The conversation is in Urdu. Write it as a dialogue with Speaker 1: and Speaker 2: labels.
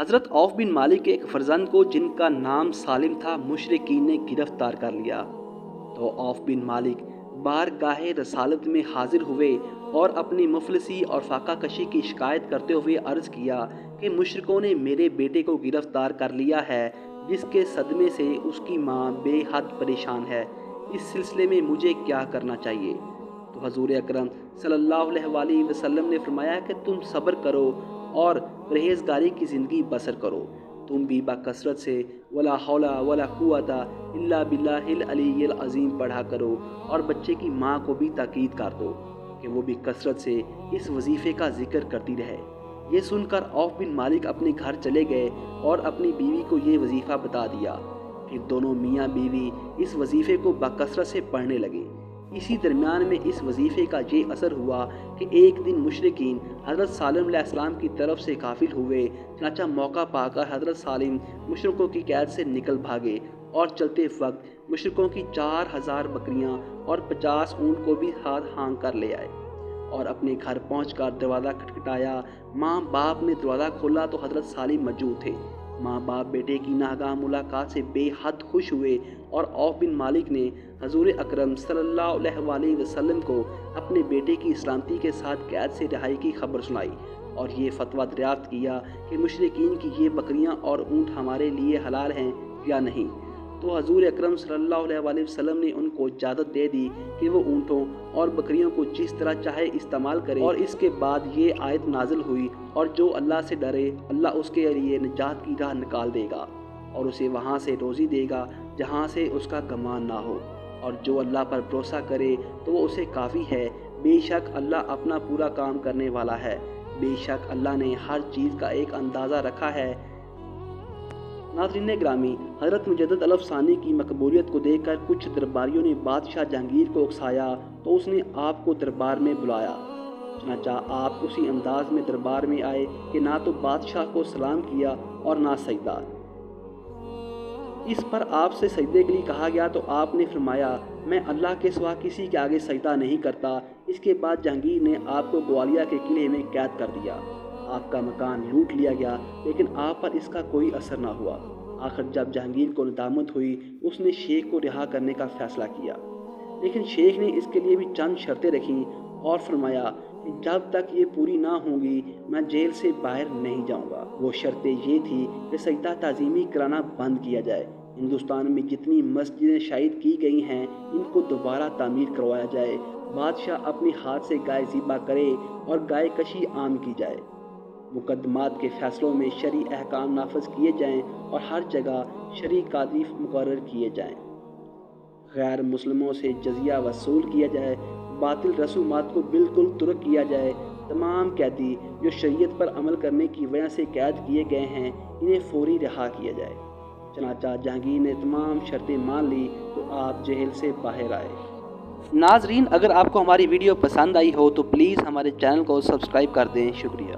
Speaker 1: حضرت عوف بن مالک کے ایک فرزند کو جن کا نام سالم تھا مشرکین نے گرفتار کر لیا تو عوف بن مالک بارگاہ رسالت میں حاضر ہوئے اور اپنی مفلسی اور فاقہ کشی کی شکایت کرتے ہوئے عرض کیا کہ مشرکوں نے میرے بیٹے کو گرفتار کر لیا ہے، جس کے صدمے سے اس کی ماں بے حد پریشان ہے۔ اس سلسلے میں مجھے کیا کرنا چاہیے؟ تو حضور اکرم صلی اللہ علیہ وآلہ وسلم نے فرمایا کہ تم صبر کرو اور پرہیزگاری کی زندگی بسر کرو۔ تم بھی بکثرت سے ولا حول ولا قوت الا باللہ العلی العظیم پڑھا کرو، اور بچے کی ماں کو بھی تاکید کر دو کہ وہ بھی کثرت سے اس وظیفے کا ذکر کرتی رہے۔ یہ سن کر عوف بن مالک اپنے گھر چلے گئے اور اپنی بیوی کو یہ وظیفہ بتا دیا۔ پھر دونوں میاں بیوی اس وظیفے کو بکثرت سے پڑھنے لگے۔ اسی درمیان میں اس وظیفے کا یہ اثر ہوا کہ ایک دن مشرکین حضرت سالم علیہ السلام کی طرف سے غافل ہوئے، چنانچہ موقع پا کر حضرت سالم مشرکوں کی قید سے نکل بھاگے اور چلتے وقت مشرکوں کی 4000 بکریاں اور 50 اونٹ کو بھی ہاتھ ہانک کر لے آئے اور اپنے گھر پہنچ کر دروازہ کھٹکھٹایا۔ ماں باپ نے دروازہ کھولا تو حضرت سالم موجود تھے۔ ماں باپ بیٹے کی ناگہاں ملاقات سے بے حد خوش ہوئے اور عوف بن مالک نے حضور اکرم صلی اللہ علیہ وآلہ وسلم کو اپنے بیٹے کی سلامتی کے ساتھ قید سے رہائی کی خبر سنائی اور یہ فتویٰ دریافت کیا کہ مشرکین کی یہ بکریاں اور اونٹ ہمارے لیے حلال ہیں یا نہیں۔ تو حضور اکرم صلی اللہ علیہ وآلہ وسلم نے ان کو اجازت دے دی کہ وہ اونٹوں اور بکریوں کو جس طرح چاہے استعمال کرے، اور اس کے بعد یہ آیت نازل ہوئی، اور جو اللہ سے ڈرے اللہ اس کے لیے نجات کی راہ نکال دے گا اور اسے وہاں سے روزی دے گا جہاں سے اس کا گمان نہ ہو، اور جو اللہ پر بھروسہ کرے تو وہ اسے کافی ہے۔ بے شک اللہ اپنا پورا کام کرنے والا ہے، بے شک اللہ نے ہر چیز کا ایک اندازہ رکھا ہے۔ ناظرین گرامی، حضرت مجدد الف ثانی کی مقبولیت کو دیکھ کر کچھ درباریوں نے بادشاہ جہانگیر کو اکسایا تو اس نے آپ کو دربار میں بلایا۔ چنانچہ آپ اسی انداز میں دربار میں آئے کہ نہ تو بادشاہ کو سلام کیا اور نہ سجدہ۔ اس پر آپ سے سجدے کے لیے کہا گیا تو آپ نے فرمایا میں اللہ کے سوا کسی کے آگے سجدہ نہیں کرتا۔ اس کے بعد جہانگیر نے آپ کو گوالیار کے قلعے میں قید کر دیا۔ آپ کا مکان لوٹ لیا گیا لیکن آپ پر اس کا کوئی اثر نہ ہوا۔ آخر جب جہانگیر کو ندامت ہوئی اس نے شیخ کو رہا کرنے کا فیصلہ کیا، لیکن شیخ نے اس کے لیے بھی چند شرطیں رکھیں اور فرمایا کہ جب تک یہ پوری نہ ہوں گی میں جیل سے باہر نہیں جاؤں گا۔ وہ شرطیں یہ تھی کہ سجدہ تعظیمی کرانا بند کیا جائے، ہندوستان میں جتنی مسجدیں شائد کی گئی ہیں ان کو دوبارہ تعمیر کروایا جائے، بادشاہ اپنے ہاتھ سے گائے ذبح کرے اور گائے کشی عام کی جائے، مقدمات کے فیصلوں میں شرعی احکام نافذ کیے جائیں اور ہر جگہ شرعی قاضی مقرر کیے جائیں، غیر مسلموں سے جزیہ وصول کیا جائے، باطل رسومات کو بالکل ترک کیا جائے، تمام قیدی جو شریعت پر عمل کرنے کی وجہ سے قید کیے گئے ہیں انہیں فوری رہا کیا جائے۔ چنانچہ جہانگیر نے تمام شرطیں مان لی تو آپ جیل سے باہر آئے۔ ناظرین، اگر آپ کو ہماری ویڈیو پسند آئی ہو تو پلیز ہمارے چینل کو سبسکرائب کر دیں۔ شکریہ۔